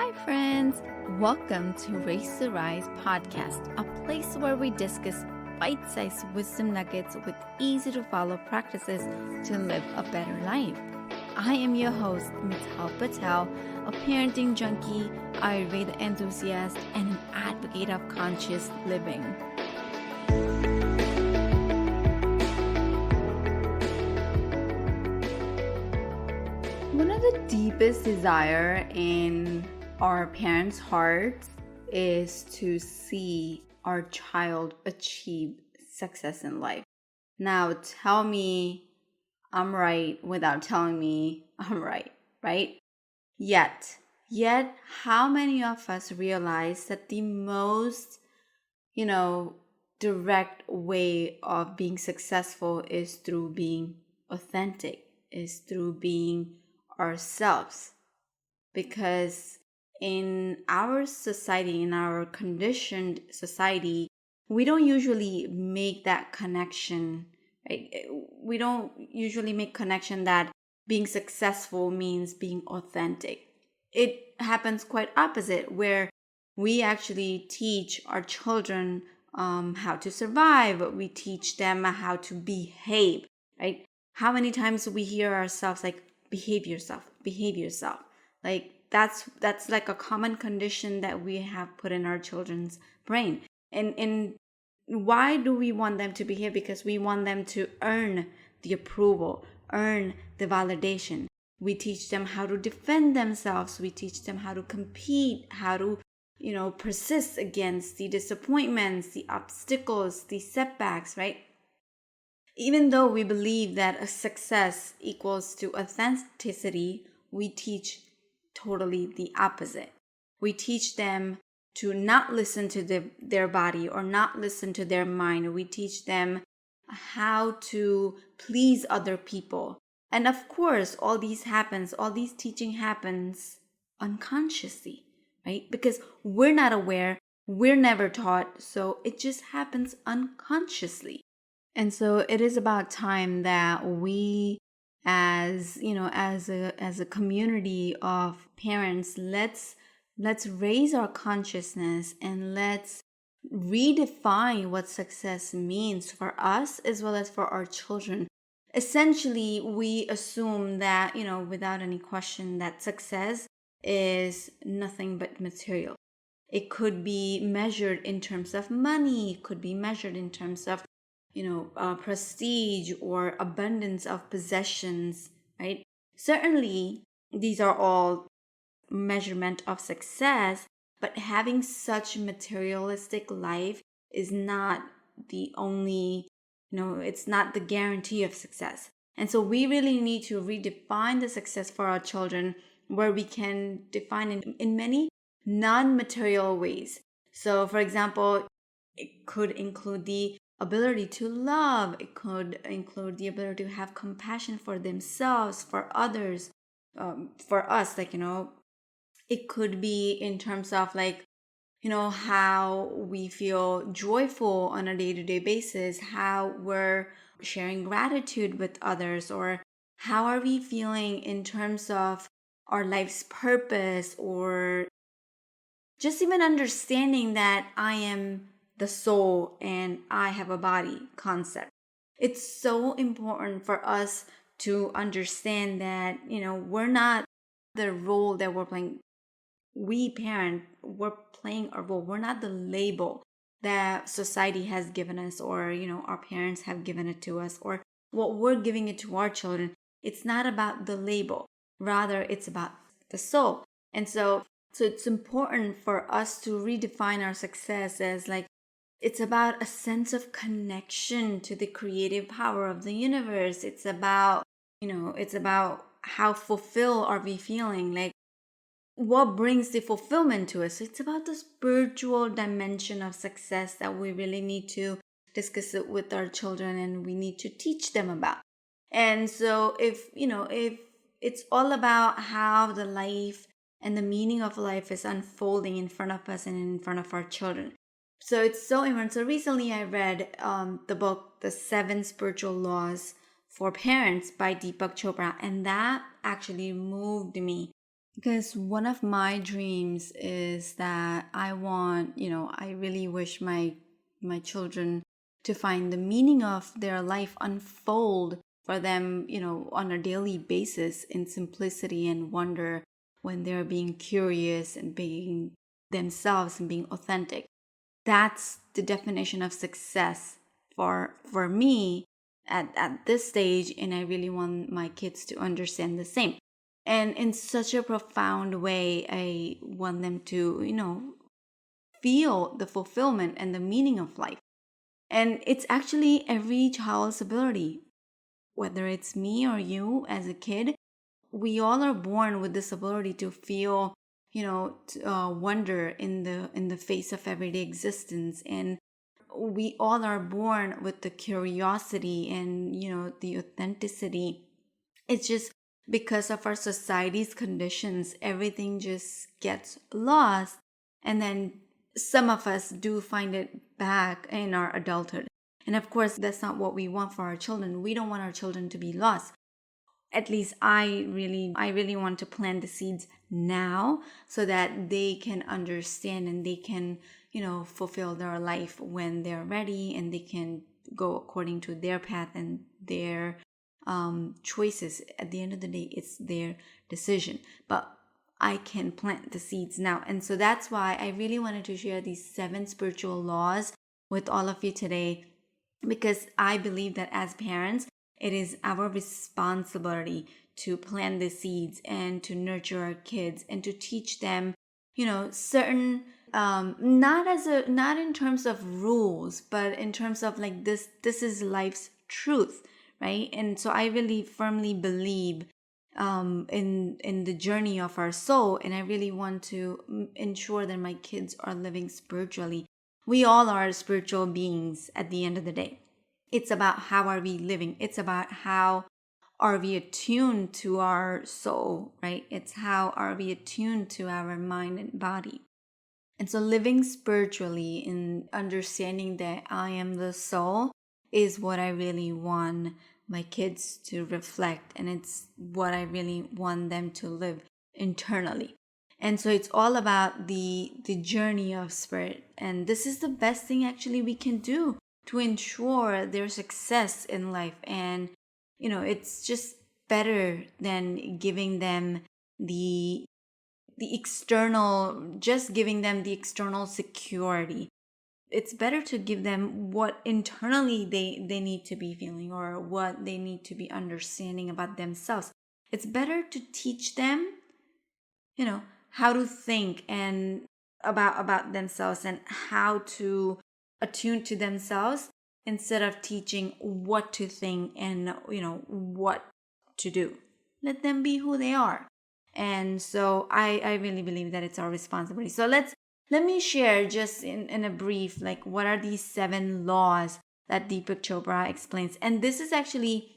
Hi, friends. Welcome to Race to Rise podcast, a place where we discuss bite-sized wisdom nuggets with easy-to-follow practices to live a better life. I am your host, Mital Patel, a parenting junkie, Ayurveda enthusiast, and an advocate of conscious living. One of the deepest desires in our parents' hearts is to see our child achieve success in life. Now, tell me I'm right without telling me I'm right? Yet, how many of us realize that the most, direct way of being successful is through being authentic, is through being ourselves? Because in our society, in our conditioned society, we don't usually make that connection, right? We don't usually make connection that being successful means being authentic. It happens quite opposite, where we actually teach our children how to survive. We teach them how to behave, right? How many times we hear ourselves like, behave yourself. Like that's like a common condition that we have put in our children's brain. And why do we want them to behave? Because we want them to earn the approval, earn the validation. We teach them how to defend themselves. We teach them how to compete, how to, persist against the disappointments, the obstacles, the setbacks, right? Even though we believe that a success equals to authenticity, we teach totally the opposite. We teach them to not listen to their body or not listen to their mind. We teach them how to please other people. And of course, all these teaching happens unconsciously, right? Because we're not aware, we're never taught, so it just happens unconsciously. And so it is about time that we, as a community of parents, let's raise our consciousness and let's redefine what success means for us as well as for our children. Essentially, we assume that, without any question, that success is nothing but material. It could be measured in terms of money, it could be measured in terms of prestige or abundance of possessions, right? Certainly, these are all measurement of success, but having such materialistic life is not the only, it's not the guarantee of success. And so we really need to redefine the success for our children, where we can define it in many non-material ways. So, for example, it could include the ability to love. It could include the ability to have compassion for themselves, for others, for us. It could be in terms of how we feel joyful on a day-to-day basis, how we're sharing gratitude with others, or how are we feeling in terms of our life's purpose, or just even understanding that I am the soul and I have a body concept. It's so important for us to understand that, we're not the role that we're playing. We we're playing a role. We're not the label that society has given us, or, our parents have given it to us, or what we're giving it to our children. It's not about the label. Rather, it's about the soul. And so it's important for us to redefine our success as it's about a sense of connection to the creative power of the universe. It's about, how fulfilled are we feeling? What brings the fulfillment to us? It's about the spiritual dimension of success that we really need to discuss it with our children, and we need to teach them about. And so if it's all about how the life and the meaning of life is unfolding in front of us and in front of our children. So it's so important. So recently I read the book, The 7 Spiritual Laws for Parents by Deepak Chopra, and that actually moved me Because one of my dreams is that I want, I really wish my children to find the meaning of their life unfold for them, on a daily basis in simplicity and wonder when they're being curious and being themselves and being authentic. That's the definition of success for me at this stage, and I really want my kids to understand the same. And in such a profound way, I want them to, feel the fulfillment and the meaning of life. And it's actually every child's ability, whether it's me or you as a kid. We all are born with this ability to feel, wonder in the face of everyday existence. And we all are born with the curiosity and, the authenticity. It's just because of our society's conditions, everything just gets lost. And then some of us do find it back in our adulthood. And of course, that's not what we want for our children. We don't want our children to be lost. At least I really want to plant the seeds now so that they can understand and they can, fulfill their life when they're ready, and they can go according to their path and their choices. At the end of the day, it's their decision. But I can plant the seeds now. And so that's why I really wanted to share these 7 spiritual laws with all of you today, because I believe that as parents, it is our responsibility to plant the seeds and to nurture our kids and to teach them, certain not in terms of rules, but in terms of like this is life's truth, right? And so I really firmly believe in the journey of our soul, and I really want to ensure that my kids are living spiritually. We all are spiritual beings at the end of the day. It's about how are we living. It's about how are we attuned to our soul, right? It's how are we attuned to our mind and body. And so living spiritually and understanding that I am the soul is what I really want my kids to reflect. And it's what I really want them to live internally. And so it's all about the journey of spirit. And this is the best thing actually we can do to ensure their success in life. And, it's just better than giving them the external, just giving them the external security. It's better to give them what internally they need to be feeling, or what they need to be understanding about themselves. It's better to teach them, how to think and about themselves and how to attune to themselves, instead of teaching what to think and, what to do. Let them be who they are. And so I really believe that it's our responsibility. So let me share just in a brief, like, what are these 7 laws that Deepak Chopra explains. And this is actually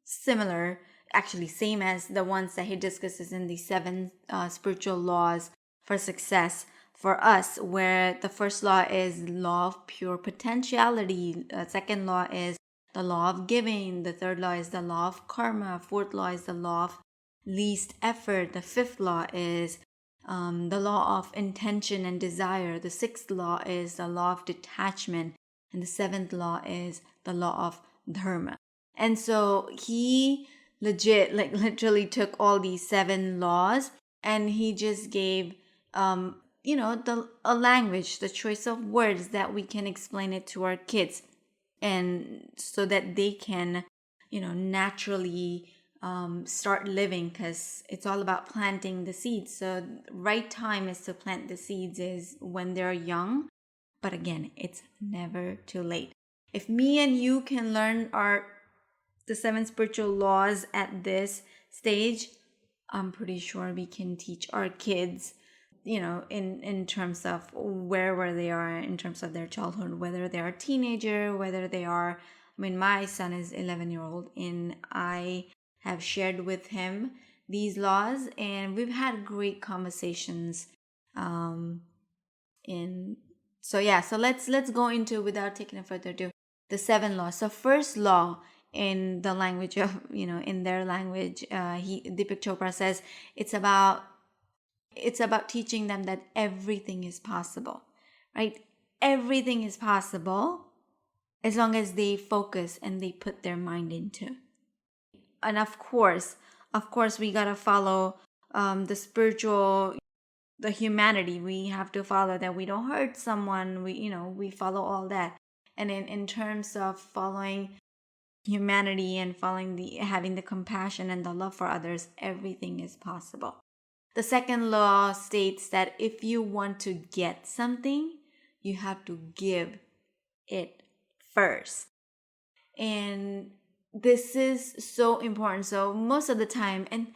similar, actually same as the ones that he discusses in the 7 spiritual laws for success for us, where the first law is law of pure potentiality. Second law is the law of giving. The third law is the law of karma. Fourth law is the law of least effort. The fifth law is the law of intention and desire. The sixth law is the law of detachment. And the seventh law is the law of Dharma. And so he literally took all these 7 laws, and he just gave, a language, the choice of words that we can explain it to our kids. And so that they can, naturally start living, because it's all about planting the seeds. So right time is to plant the seeds is when they're young. But again, it's never too late. If me and you can learn the 7 spiritual laws at this stage, I'm pretty sure we can teach our kids, in terms of wherever they are in terms of their childhood, whether they are a teenager, whether they are, my son is 11-year-old, and I have shared with him these laws, and we've had great conversations. So let's go into, without taking it further ado, the 7 laws. So first law, in the language of, in their language, Deepak Chopra says it's about It's about teaching them that everything is possible, right? Everything is possible as long as they focus and they put their mind into. And of course, we gotta follow the spiritual, the humanity. We have to follow that we don't hurt someone. We follow all that. And in terms of following humanity and having the compassion and the love for others, everything is possible. The second law states that if you want to get something, you have to give it first. And this is so important. So most of the time, and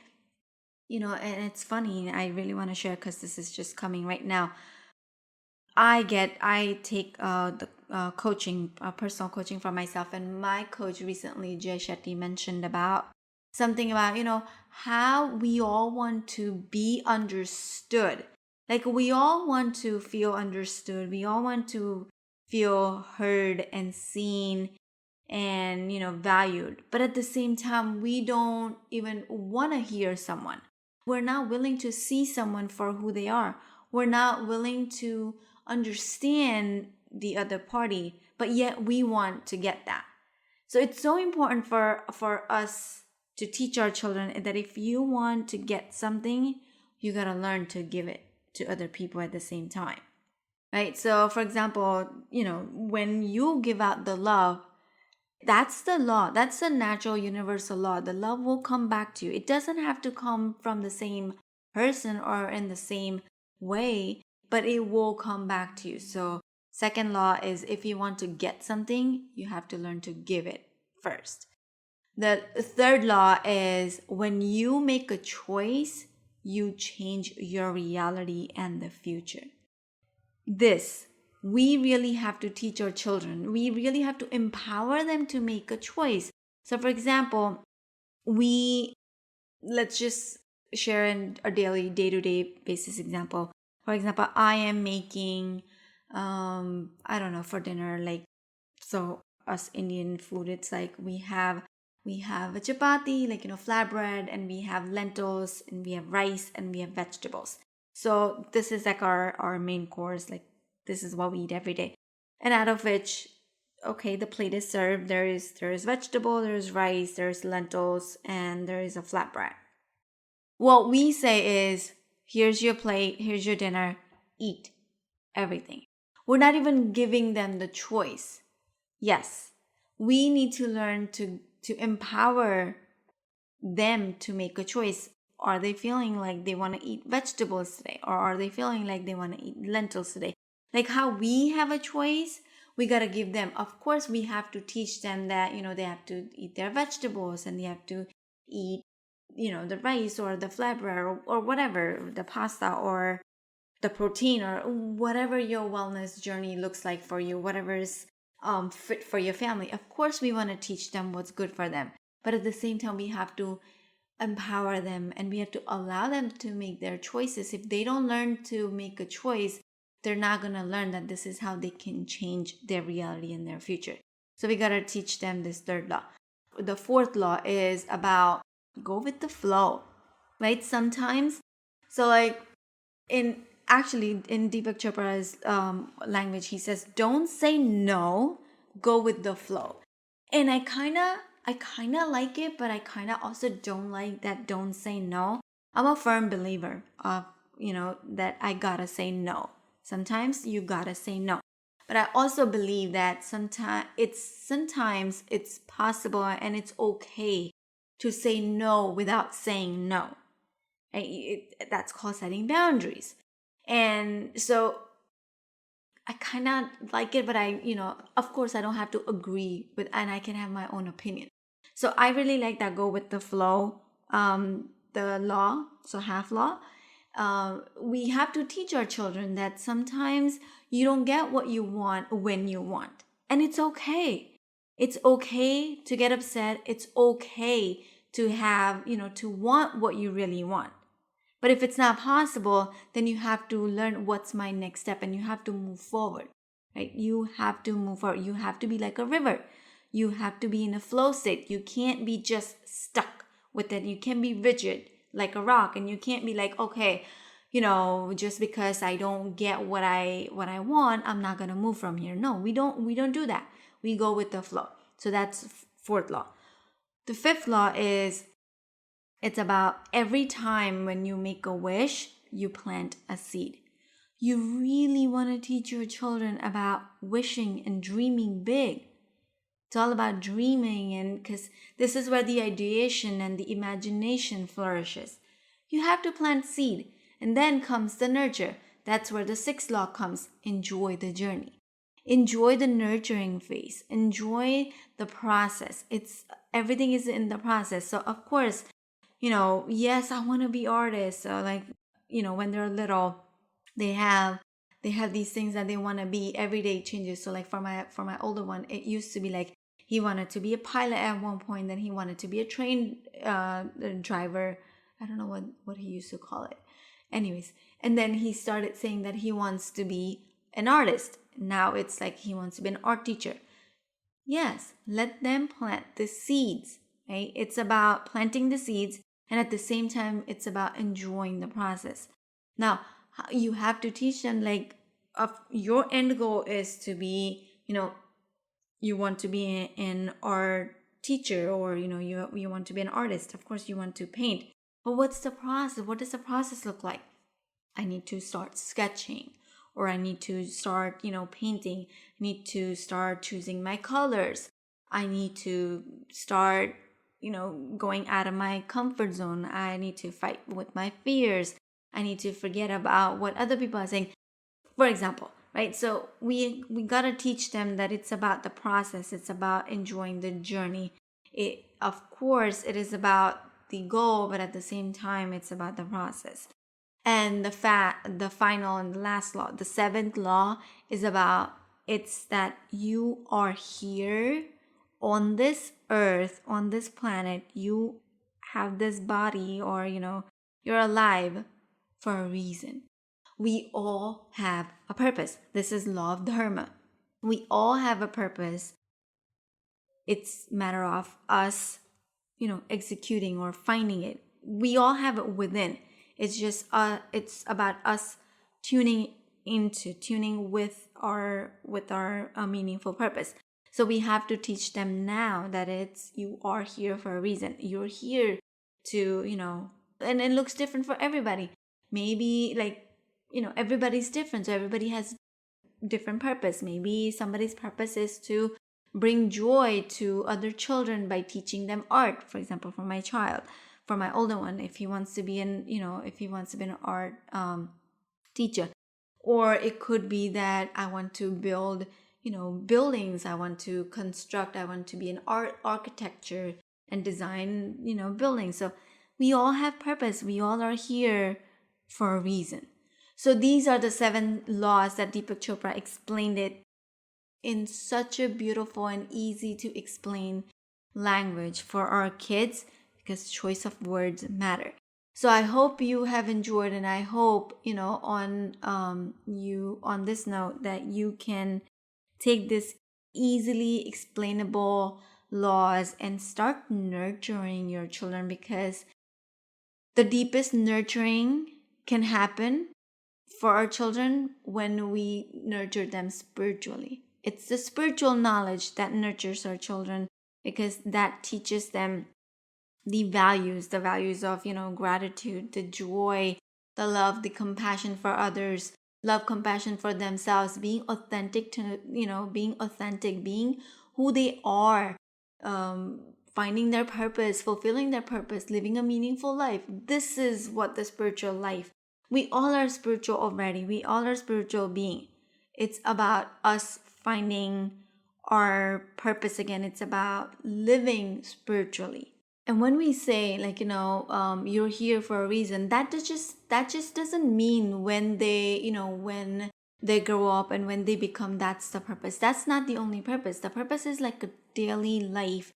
it's funny, I really want to share because this is just coming right now. I take the coaching, personal coaching for myself, and my coach recently, Jay Shetty, mentioned about something about, how we all want to be understood. Like we all want to feel understood. We all want to feel heard and seen and, valued. But at the same time, we don't even want to hear someone. We're not willing to see someone for who they are. We're not willing to understand the other party, but yet we want to get that. So it's so important for us to teach our children that if you want to get something, you got to learn to give it to other people at the same time, right? So for example, when you give out the love, that's the law. That's the natural universal law. The love will come back to you. It doesn't have to come from the same person or in the same way, but it will come back to you. So second law is if you want to get something, you have to learn to give it first. The third law is when you make a choice, you change your reality and the future. This we really have to teach our children. We really have to empower them to make a choice. So for example, let's just share in a daily, day-to-day basis example. For example, I am making, I don't know, for dinner, like, so us Indian food, it's like we have a chapati, like, flatbread, and we have lentils, and we have rice, and we have vegetables. So this is like our main course, like this is what we eat every day. And out of which, okay, the plate is served. There is vegetable, there's rice, there's lentils, and there is a flatbread. What we say is, here's your plate, here's your dinner, eat everything. We're not even giving them the choice. Yes, we need to learn to empower them to make a choice. Are they feeling like they want to eat vegetables today? Or are they feeling like they want to eat lentils today? Like how we have a choice, we got to give them. Of course, we have to teach them that, they have to eat their vegetables and they have to eat, the rice or the flatbread or whatever, the pasta or the protein or whatever your wellness journey looks like for you, whatever is fit for your family. Of course, we want to teach them what's good for them. But at the same time, we have to empower them and we have to allow them to make their choices. If they don't learn to make a choice, they're not going to learn that this is how they can change their reality and their future. So we got to teach them this third law. The fourth law is about go with the flow, right? Sometimes, so like in Deepak Chopra's language, he says, don't say no, go with the flow. And I kind of like it, but I kind of also don't like that don't say no. I'm a firm believer of, that I gotta say no. Sometimes you gotta say no. But I also believe that sometimes it's possible and it's okay to say no without saying no. That's called setting boundaries. And so I kind of like it, but of course I don't have to agree with, and I can have my own opinion. So I really like that go with the flow, the law, so half law. We have to teach our children that sometimes you don't get what you want when you want. And it's okay. It's okay to get upset. It's okay to have, to want what you really want. But if it's not possible, then you have to learn what's my next step and you have to move forward, right? You have to move forward. You have to be like a river. You have to be in a flow state. You can't be just stuck with it. You can't be rigid like a rock, and you can't be like, okay, just because I don't get what I want, I'm not going to move from here. No, we don't do that. We go with the flow. So that's fourth law. The fifth law is, it's about every time when you make a wish, you plant a seed. You really want to teach your children about wishing and dreaming big. It's all about dreaming, and because this is where the ideation and the imagination flourishes. You have to plant seed, and then comes the nurture. That's where the sixth law comes. Enjoy the journey. Enjoy the nurturing phase. Enjoy the process. Everything is in the process. So of course, yes, I want to be artists. So when they're little, they have these things that they want to be. Every day changes. So like for my older one, it used to be like he wanted to be a pilot at one point, then he wanted to be a train driver. I don't know what he used to call it. Anyways, and then he started saying that he wants to be an artist. Now it's like he wants to be an art teacher. Yes, let them plant the seeds, right? It's about planting the seeds, and at the same time, it's about enjoying the process. Now, you have to teach them, your end goal is to be, you want to be an art teacher, or, you want to be an artist. Of course, you want to paint. But what's the process? What does the process look like? I need to start sketching, or I need to start, painting. I need to start choosing my colors. I need to start, going out of my comfort zone. I need to fight with my fears. I need to forget about what other people are saying, for example, right? So we got to teach them that it's about the process. It's about enjoying the journey. Of course, it is about the goal, but at the same time, it's about the process. And the final and the last law, the seventh law, is about, it's that you are here on this earth, on this planet. You have this body, or you're alive for a reason. We all have a purpose. This is law of Dharma. We all have a purpose. It's a matter of us, executing or finding it. We all have it within. It's just it's about us tuning with our meaningful purpose. So we have to teach them now that you are here for a reason. You're here to, and it looks different for everybody. Maybe everybody's different, so everybody has different purpose. Maybe somebody's purpose is to bring joy to other children by teaching them art, for example, for my child. For my older one, if he wants to be an art teacher. Or it could be that I want to build buildings. I want to construct. I want to be an architecture and design buildings. So we all have purpose. We all are here for a reason. So these are the 7 laws that Deepak Chopra explained it in such a beautiful and easy to explain language for our kids, because choice of words matter. So I hope you have enjoyed, and I hope on this note that you can take this easily explainable laws and start nurturing your children, because the deepest nurturing can happen for our children when we nurture them spiritually. It's the spiritual knowledge that nurtures our children, because that teaches them the values of gratitude, the joy, the love, the compassion for others, love, compassion for themselves, being authentic being who they are, finding their purpose, fulfilling their purpose, living a meaningful life. This is what the spiritual life. We all are spiritual already. We all are spiritual being. It's about us finding our purpose again. It's about living spiritually. And when we say you're here for a reason, that just doesn't mean when they grow up and when they become, that's the purpose. That's not the only purpose. The purpose is like a daily life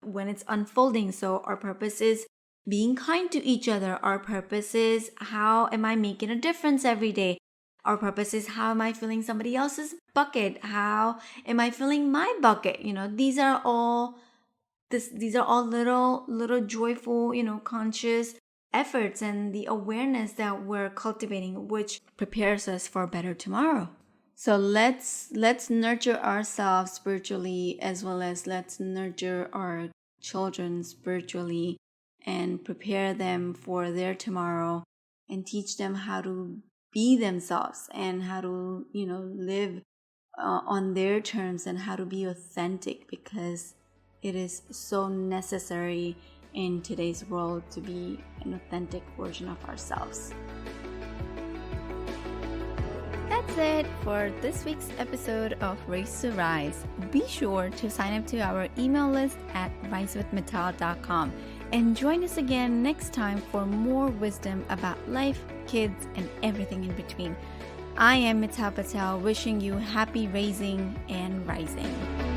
when it's unfolding. So our purpose is being kind to each other. Our purpose is, how am I making a difference every day? Our purpose is, how am I filling somebody else's bucket? How am I filling my bucket? These are all little joyful, conscious efforts and the awareness that we're cultivating, which prepares us for a better tomorrow. So let's nurture ourselves spiritually, as well as let's nurture our children spiritually and prepare them for their tomorrow and teach them how to be themselves and how to, live on their terms and how to be authentic, because it is so necessary in today's world to be an authentic version of ourselves. That's it for this week's episode of Race to Rise. Be sure to sign up to our email list at risewithmittal.com and join us again next time for more wisdom about life, kids, and everything in between. I am Mittal Patel, wishing you happy raising and rising.